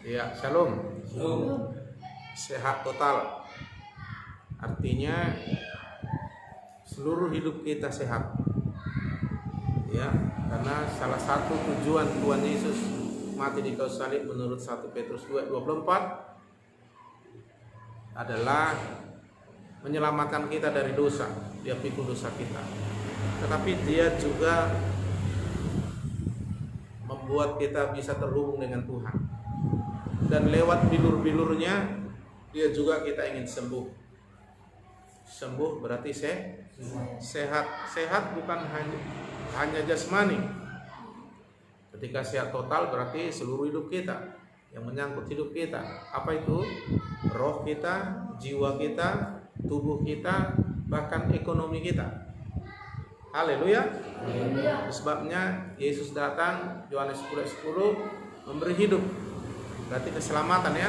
Ya, shalom. Sehat total. Artinya seluruh hidup kita sehat. Ya, karena salah satu tujuan Tuhan Yesus mati di kayu salib menurut 1 Petrus 2:24 adalah menyelamatkan kita dari dosa. Dia pikul dosa kita. Tetapi dia juga membuat kita bisa terhubung dengan Tuhan. Dan lewat bilur-bilurnya dia juga kita ingin sembuh. Sembuh berarti sehat. Sehat bukan hanya jasmani. Ketika sehat total berarti seluruh hidup kita, yang menyangkut hidup kita. Apa itu? Roh kita, jiwa kita, tubuh kita, bahkan ekonomi kita. Haleluya. Sebabnya Yesus datang, Yohanes 10:10, memberi hidup. Berarti keselamatan ya.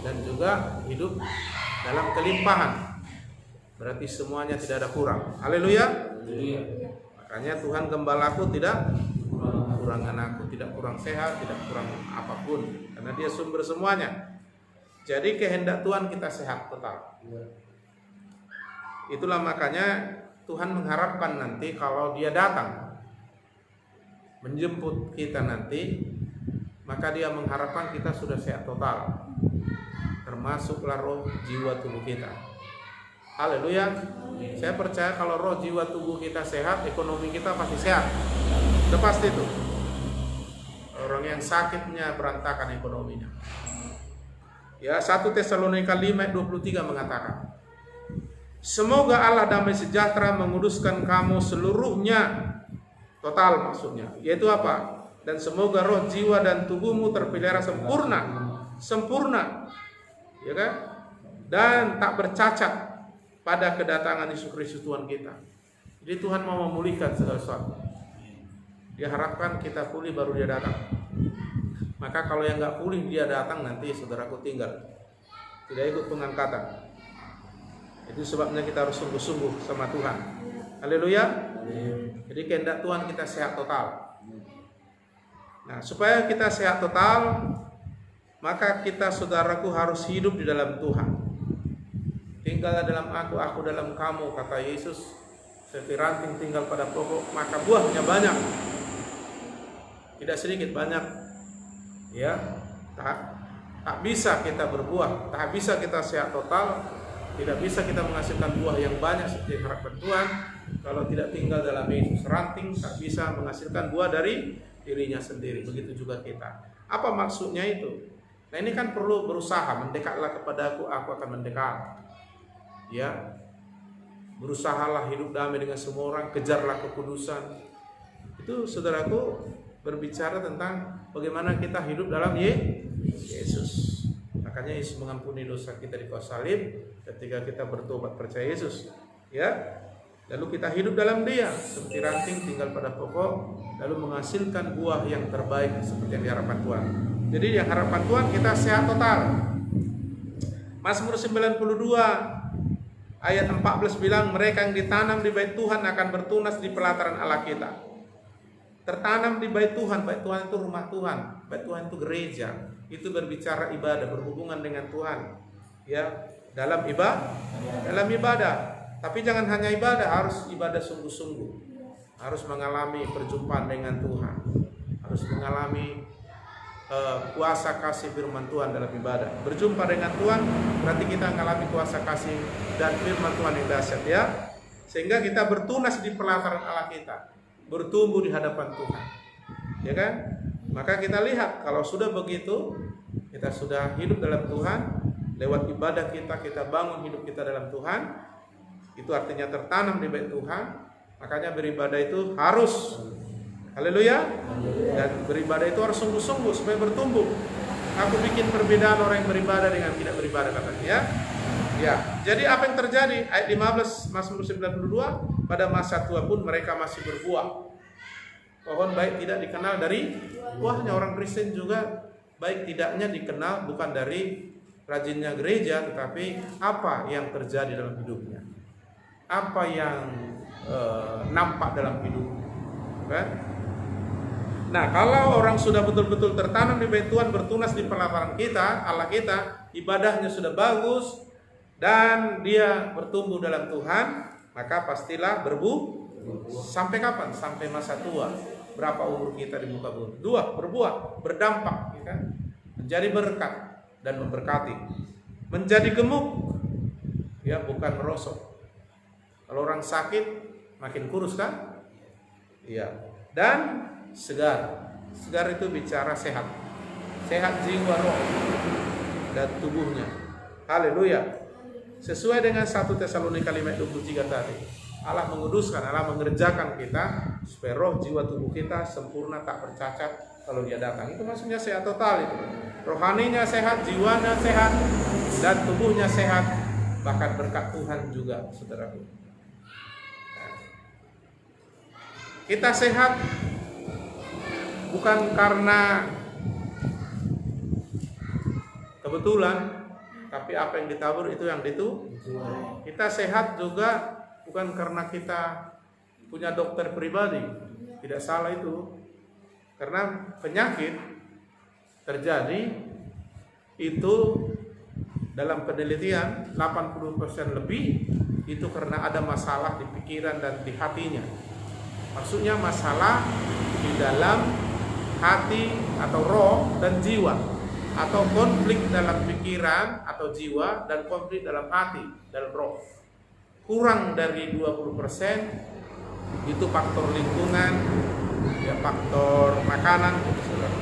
Dan juga hidup dalam kelimpahan. Berarti semuanya tidak ada kurang. Haleluya. Makanya Tuhan gembalaku tidak kurangan aku, tidak kurang sehat, tidak kurang apapun, karena dia sumber semuanya. Jadi kehendak Tuhan kita sehat total. Itulah makanya Tuhan mengharapkan nanti kalau dia datang menjemput kita nanti, maka dia mengharapkan kita sudah sehat total, termasuklah roh, jiwa, tubuh kita. Haleluya. Saya percaya kalau roh, jiwa, tubuh kita sehat, ekonomi kita pasti sehat. Sudah pasti itu. Orang yang sakitnya berantakan ekonominya. Ya, 1 Tesalonika 5:23 mengatakan, semoga Allah damai sejahtera menguduskan kamu seluruhnya, total maksudnya. Yaitu apa? Dan semoga roh, jiwa, dan tubuhmu terpelihara sempurna, ya kan? Dan tak bercacat pada kedatangan Yesus Kristus Tuhan kita. Jadi Tuhan mau memulihkan segala sesuatu. Dia harapkan kita pulih baru dia datang. Maka kalau yang nggak pulih dia datang, nanti saudaraku tinggal, tidak ikut pengangkatan. Itu sebabnya kita harus sungguh-sungguh sama Tuhan. Haleluya. Jadi kehendak Tuhan kita sehat total. Nah, supaya kita sehat total, maka kita saudaraku harus hidup di dalam Tuhan. Tinggallah dalam aku dalam kamu, kata Yesus. Seperti ranting tinggal pada pokok, maka buahnya banyak. Tidak sedikit, banyak. Ya, tak bisa kita berbuah, tak bisa kita sehat total, tidak bisa kita menghasilkan buah yang banyak seperti harapan Tuhan kalau tidak tinggal dalam Yesus. Ranting tak bisa menghasilkan buah dari dirinya sendiri. Begitu juga kita. Apa maksudnya itu? Nah, ini kan perlu berusaha. Mendekatlah kepadaku, aku akan mendekat. Ya, berusahalah hidup damai dengan semua orang, kejarlah kekudusan. Itu saudaraku berbicara tentang bagaimana kita hidup dalam Yesus. Makanya Yesus mengampuni dosa kita di kayu salib ketika kita bertobat percaya Yesus. Ya, lalu kita hidup dalam Dia seperti ranting tinggal pada pokok, lalu menghasilkan buah yang terbaik seperti yang diharapkan Tuhan. Jadi yang harapan Tuhan kita sehat total. Mazmur 92 ayat 14 bilang, mereka yang ditanam di bait Tuhan akan bertunas di pelataran Allah kita. Tertanam di bait Tuhan itu rumah Tuhan, bait Tuhan itu gereja. Itu berbicara ibadah, berhubungan dengan Tuhan. Ya, dalam ibadah. Tapi jangan hanya ibadah, harus ibadah sungguh-sungguh. Harus mengalami perjumpaan dengan Tuhan. Harus mengalami kuasa kasih firman Tuhan dalam ibadah. Berjumpa dengan Tuhan berarti kita mengalami kuasa kasih dan firman Tuhan yang dahsyat, ya. Sehingga kita bertunas di pelataran Allah kita, bertumbuh di hadapan Tuhan. Ya kan? Maka kita lihat kalau sudah begitu, kita sudah hidup dalam Tuhan, lewat ibadah kita bangun hidup kita dalam Tuhan. Itu artinya tertanam di bait Tuhan. Makanya beribadah itu harus, haleluya. Dan beribadah itu harus sungguh-sungguh supaya bertumbuh. Aku bikin perbedaan orang yang beribadah dengan tidak beribadah, katanya, ya. Ya. Jadi apa yang terjadi? Ayat 15 Mazmur 92, pada masa tua pun mereka masih berbuah. Pohon baik tidak dikenal dari buahnya. Orang Kristen juga baik tidaknya dikenal bukan dari rajinnya gereja, tetapi apa yang terjadi dalam hidupnya, apa yang nampak dalam hidupnya, kan? Nah, kalau orang sudah betul-betul tertanam di bait Tuhan, bertunas di pelataran kita, Allah kita, ibadahnya sudah bagus dan dia bertumbuh dalam Tuhan, maka pastilah sampai kapan? Sampai masa tua. Berapa umur kita di muka bumi? Berbuah, berdampak, ya kan? Menjadi berkat dan memberkati. Menjadi gemuk, ya bukan merosot. Kalau orang sakit makin kurus kan? Iya. Dan segar. Segar itu bicara sehat. Sehat jiwa, roh dan tubuhnya. Haleluya. Sesuai dengan 1 Tesalonika 5:23 tadi. Allah menguduskan, Allah mengerjakan kita supaya roh, jiwa, tubuh kita sempurna, tak bercacat kalau dia datang. Itu maksudnya sehat total itu. Rohaninya sehat, jiwanya sehat, dan tubuhnya sehat. Bahkan berkat Tuhan juga, saudaraku. Kita sehat bukan karena kebetulan, tapi apa yang ditabur itu yang dituai. Kita sehat juga bukan karena kita punya dokter pribadi. Tidak salah itu. Karena penyakit terjadi itu dalam penelitian 80% lebih itu karena ada masalah di pikiran dan di hatinya. Maksudnya masalah di dalam hati atau roh dan jiwa, atau konflik dalam pikiran atau jiwa dan konflik dalam hati dan roh. Kurang dari 20% itu faktor lingkungan, ya faktor makanan, gitu, saudara.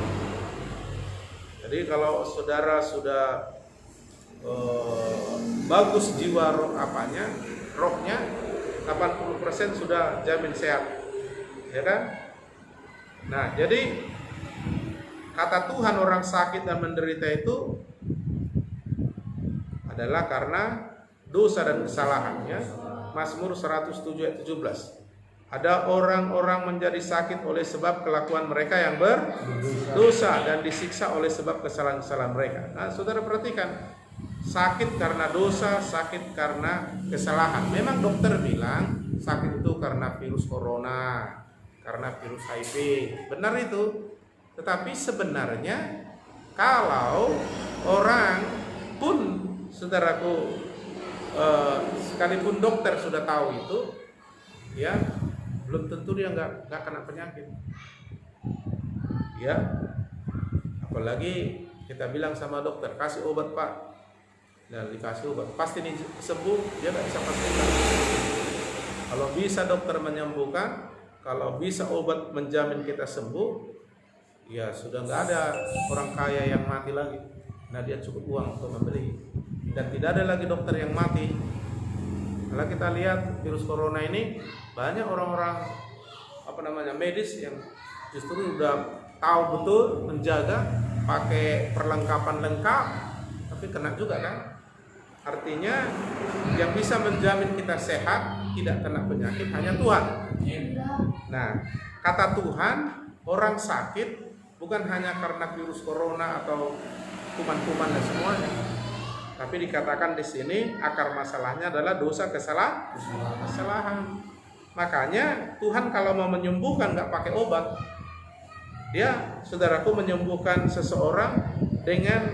Jadi kalau saudara sudah bagus jiwa rohnya 80% sudah jamin sehat, ya kan? Nah, jadi kata Tuhan orang sakit dan menderita itu adalah karena dosa dan kesalahannya. Mazmur 107 ayat 17. Ada orang-orang menjadi sakit oleh sebab kelakuan mereka yang berdosa dan disiksa oleh sebab kesalahan-kesalahan mereka. Nah, saudara perhatikan, sakit karena dosa, sakit karena kesalahan. Memang dokter bilang sakit itu karena virus corona, karena virus HIV. Benar itu. Tetapi sebenarnya kalau orang pun, saudaraku, sekalipun dokter sudah tahu itu, ya belum tentu dia nggak kena penyakit. Ya, apalagi kita bilang sama dokter, kasih obat pak, dan dikasih obat, pasti ini sembuh, dia nggak bisa pastikan. Kalau bisa dokter menyembuhkan, kalau bisa obat menjamin kita sembuh, ya sudah nggak ada orang kaya yang mati lagi. Nah, dia cukup uang untuk membeli, dan tidak ada lagi dokter yang mati. Kalau kita lihat virus corona ini, banyak orang-orang medis yang justru udah tahu betul menjaga, pakai perlengkapan lengkap, tapi kena juga kan. Artinya yang bisa menjamin kita sehat, tidak kena penyakit hanya Tuhan. Nah, kata Tuhan, orang sakit bukan hanya karena virus corona atau kuman-kuman dan semuanya, tapi dikatakan di sini akar masalahnya adalah dosa, kesalahan. Makanya Tuhan kalau mau menyembuhkan nggak pakai obat. Dia, saudaraku, menyembuhkan seseorang dengan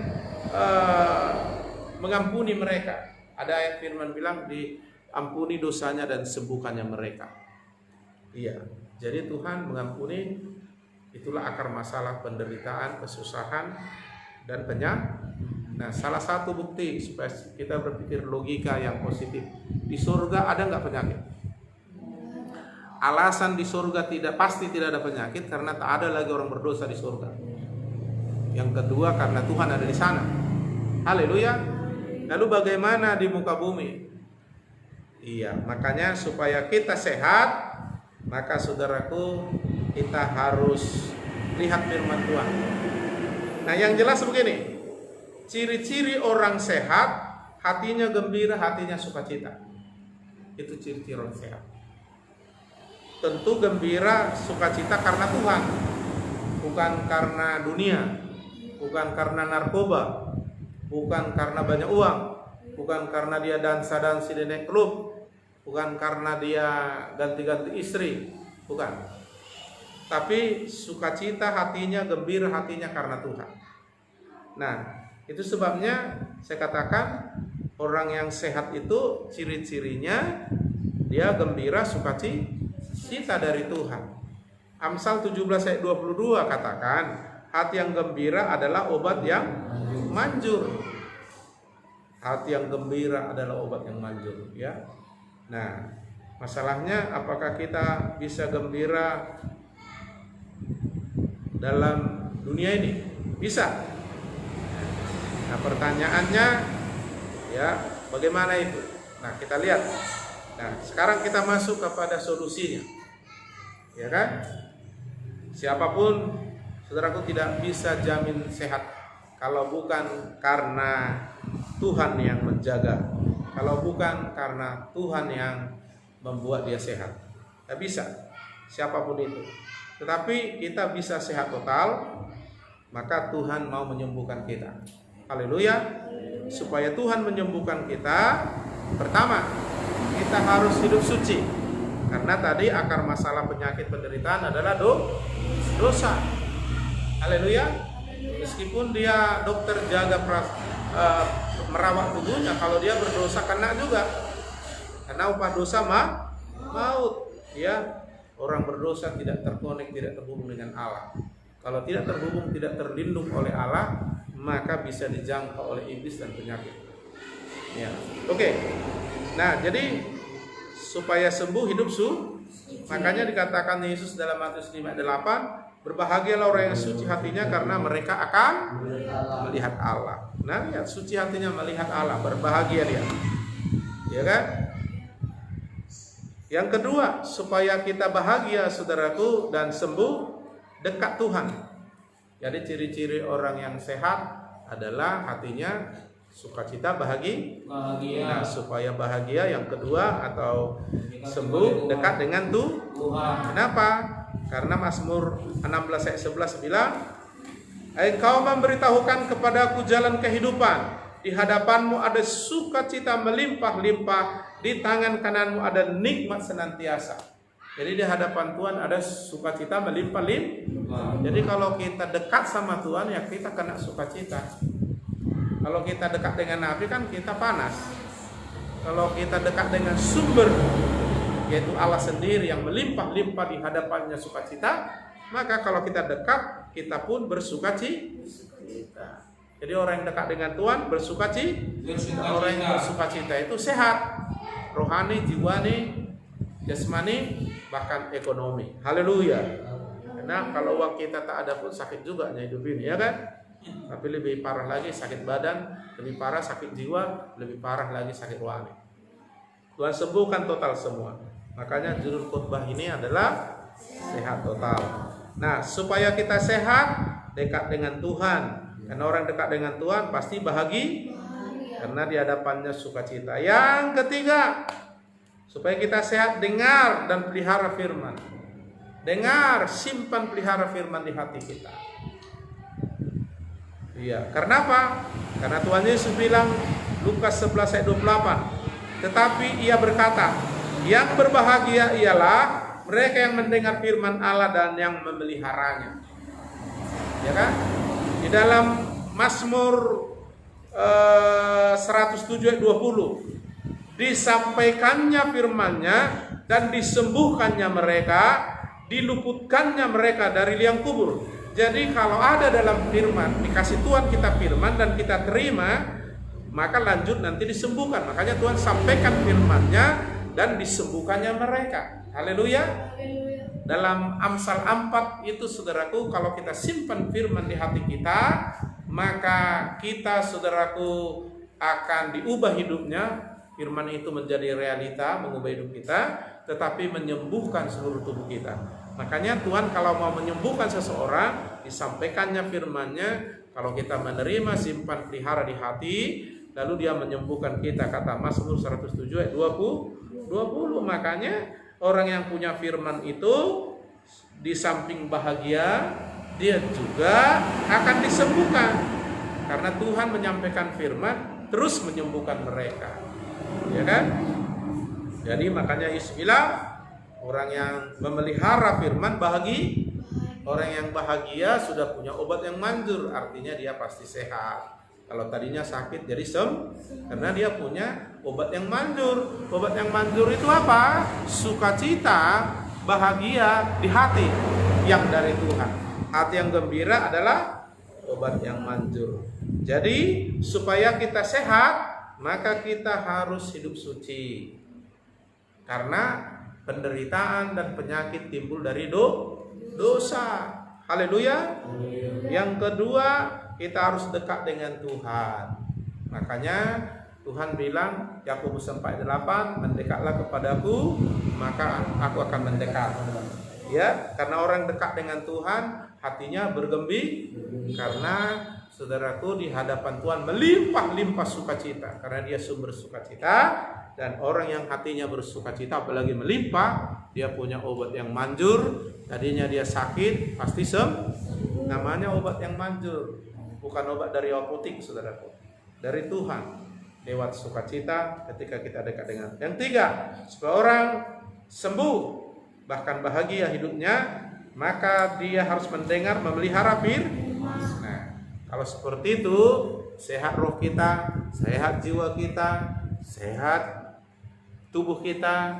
mengampuni mereka. Ada ayat firman bilang, diampuni dosanya dan sembuhkannya mereka. Iya, jadi Tuhan mengampuni. Itulah akar masalah penderitaan, kesusahan, dan penyakit. Nah, salah satu bukti supaya kita berpikir logika yang positif, di surga ada nggak penyakit? Alasan di surga pasti tidak ada penyakit karena tak ada lagi orang berdosa di surga. Yang kedua, karena Tuhan ada di sana. Haleluya. Lalu bagaimana di muka bumi? Iya, makanya supaya kita sehat, maka saudaraku, kita harus lihat firman Tuhan. Nah, yang jelas begini, ciri-ciri orang sehat, hatinya gembira, hatinya sukacita. Itu ciri-ciri orang sehat. Tentu gembira, sukacita karena Tuhan, bukan karena dunia, bukan karena narkoba, bukan karena banyak uang, bukan karena dia dansa-dansi di naik klub, bukan karena dia ganti-ganti istri, bukan. tapi sukacita hatinya, gembira hatinya karena Tuhan. Nah, itu sebabnya saya katakan orang yang sehat itu ciri-cirinya dia gembira, sukacita dari Tuhan. Amsal 17 ayat 22 katakan, hati yang gembira adalah obat yang manjur. Hati yang gembira adalah obat yang manjur, ya. Nah, masalahnya apakah kita bisa gembira dalam dunia ini? Bisa. Nah, pertanyaannya, ya, bagaimana itu? Nah, kita lihat. Nah, sekarang kita masuk kepada solusinya, ya kan? Siapapun, saudaraku, tidak bisa jamin sehat kalau bukan karena Tuhan yang menjaga, kalau bukan karena Tuhan yang membuat dia sehat. Tidak bisa, siapapun itu. Tetapi kita bisa sehat total, maka Tuhan mau menyembuhkan kita. Haleluya. Supaya Tuhan menyembuhkan kita, pertama, kita harus hidup suci. Karena tadi akar masalah penyakit penderitaan adalah dosa. Haleluya. Meskipun dia dokter jaga merawat tubuhnya, kalau dia berdosa kena juga. Karena upah dosa maut. Ya, orang berdosa tidak terkonek, tidak terhubung dengan Allah. Kalau tidak terhubung, tidak terlindung oleh Allah, maka bisa dijangkau oleh iblis dan penyakit. Ya, oke. Nah, jadi supaya sembuh hidup makanya dikatakan Yesus dalam Matius 5:8, berbahagialah orang yang suci hatinya karena mereka akan melihat Allah. Nah, lihat, suci hatinya melihat Allah, berbahagia dia. Ya kan? Yang kedua, supaya kita bahagia, saudaraku, dan sembuh, dekat Tuhan. Jadi ciri-ciri orang yang sehat adalah hatinya sukacita, bahagia. Nah, supaya bahagia, yang kedua atau sembuh, dekat dengan Tuhan. Kenapa? Karena Mazmur 16 ayat 11 bilang, engkau memberitahukan kepadaku jalan kehidupan, di hadapanmu ada sukacita melimpah-limpah, di tangan kananmu ada nikmat senantiasa. Jadi di hadapan Tuhan ada sukacita melimpah-limpah. Jadi kalau kita dekat sama Tuhan, ya kita kena sukacita. Kalau kita dekat dengan api, kan kita panas. Kalau kita dekat dengan sumber, yaitu Allah sendiri yang melimpah-limpah, di hadapannya sukacita, maka kalau kita dekat, kita pun bersukacita. Jadi orang yang dekat dengan Tuhan bersukacita. Orang yang bersukacita itu sehat, rohani, jiwani, jasmani, bahkan ekonomi. Haleluya. Karena kalau uang kita tak ada pun sakit juga hidup ini, ya kan? Tapi lebih parah lagi sakit badan, lebih parah sakit jiwa, lebih parah lagi sakit rohani. Tuhan sembuhkan total semua. Makanya judul khotbah ini adalah sehat total. Nah, supaya kita sehat, dekat dengan Tuhan. Karena orang dekat dengan Tuhan pasti bahagia, karena di hadapannya sukacita. Yang ketiga, supaya kita sehat, dengar dan pelihara firman. Dengar, simpan, pelihara firman di hati kita. Iya, karena apa? Karena Tuhan Yesus bilang, Lukas 11 ayat 28, tetapi ia berkata, yang berbahagia ialah mereka yang mendengar firman Allah dan yang memeliharanya. Ya kan? Di dalam Mazmur 107 ayat 20, disampaikannya firman-Nya dan disembuhkannya mereka, diluputkannya mereka dari liang kubur. Jadi kalau ada dalam firman, dikasih Tuhan kita firman dan kita terima, maka lanjut nanti disembuhkan. Makanya Tuhan sampaikan firman-Nya dan disembuhkannya mereka. Haleluya. Dalam Amsal 4 itu, saudaraku, kalau kita simpan firman di hati kita, maka kita, saudaraku, akan diubah hidupnya. Firman itu menjadi realita, mengubah hidup kita, tetapi menyembuhkan seluruh tubuh kita. Makanya Tuhan kalau mau menyembuhkan seseorang, disampaikannya firman-Nya, kalau kita menerima, simpan, pelihara di hati, lalu dia menyembuhkan kita. Kata Mazmur 107 ayat 20. Makanya orang yang punya firman itu, di samping bahagia, dia juga akan disembuhkan. Karena Tuhan menyampaikan firman, terus menyembuhkan mereka. Ya kan? Jadi makanya Yesus bilang, orang yang memelihara firman bahagia. Orang yang bahagia sudah punya obat yang manjur, artinya dia pasti sehat. Kalau tadinya sakit jadi karena dia punya obat yang manjur. Obat yang manjur itu apa? Sukacita, bahagia di hati yang dari Tuhan. Hati yang gembira adalah obat yang manjur. Jadi supaya kita sehat, maka kita harus hidup suci. Karena penderitaan dan penyakit timbul dari dosa. Haleluya. Yang kedua, kita harus dekat dengan Tuhan. Makanya Tuhan bilang, Yakobus 4:8, mendekatlah kepadaku, maka aku akan mendekat. Ya, karena orang dekat dengan Tuhan, hatinya bergembira, karena saudaraku di hadapan Tuhan melimpah-limpah sukacita, karena dia sumber sukacita. Dan orang yang hatinya bersukacita, apalagi melimpah, dia punya obat yang manjur. Tadinya dia sakit, pasti namanya obat yang manjur. Bukan obat dari apotek, saudaraku, dari Tuhan lewat sukacita ketika kita dekat dengan. Yang tiga, supaya orang sembuh bahkan bahagia hidupnya, maka dia harus mendengar, memelihara firman. Nah, kalau seperti itu, sehat roh kita, sehat jiwa kita, sehat tubuh kita,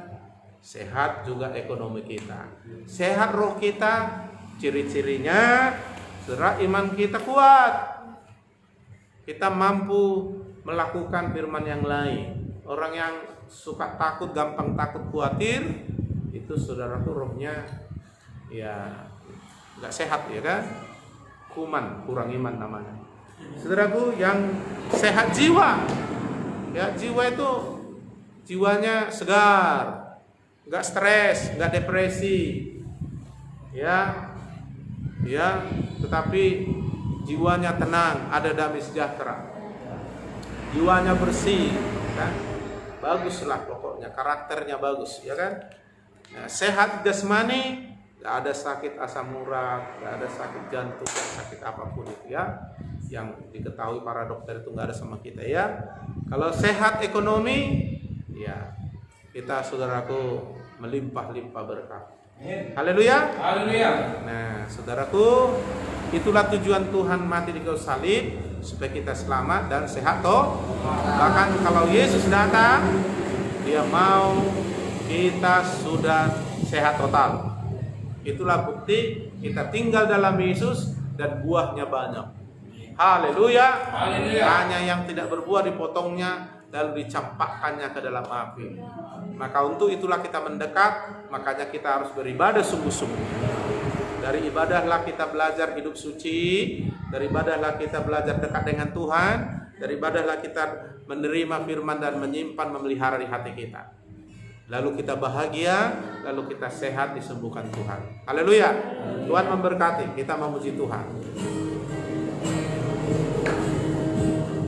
sehat juga ekonomi kita. Sehat roh kita, ciri-cirinya saudara, iman kita kuat. Kita mampu melakukan firman yang lain. Orang yang suka takut, gampang takut, khawatir, itu saudaraku rohnya ya nggak sehat, ya kan? Kuman, kurang iman namanya. Saudaraku yang sehat jiwa, ya jiwa itu jiwanya segar, nggak stres, nggak depresi, ya, tetapi jiwanya tenang, ada damai sejahtera, jiwanya bersih, kan? Baguslah pokoknya, karakternya bagus, ya kan? Nah, sehat jasmani, nggak ada sakit asam urat, nggak ada sakit jantung, nggak sakit apapun itu, ya, yang diketahui para dokter itu nggak ada sama kita, ya. Kalau sehat ekonomi, ya kita saudaraku melimpah-limpah berkah. Haleluya. Haleluya. Nah, saudaraku, itulah tujuan Tuhan mati di kayu salib, supaya kita selamat dan sehat toh. Bahkan kalau Yesus datang, dia mau kita sudah sehat total. Itulah bukti kita tinggal dalam Yesus dan buahnya banyak. Haleluya. Haleluya. Hanya yang tidak berbuah dipotongnya lalu dicampakkannya ke dalam api. Maka untuk itulah kita mendekat, makanya kita harus beribadah sungguh-sungguh. Dari ibadahlah kita belajar hidup suci, dari ibadahlah kita belajar dekat dengan Tuhan, dari ibadahlah kita menerima firman dan menyimpan, memelihara di hati kita. Lalu kita bahagia, lalu kita sehat, disembuhkan Tuhan. Haleluya. Tuhan memberkati, kita memuji Tuhan.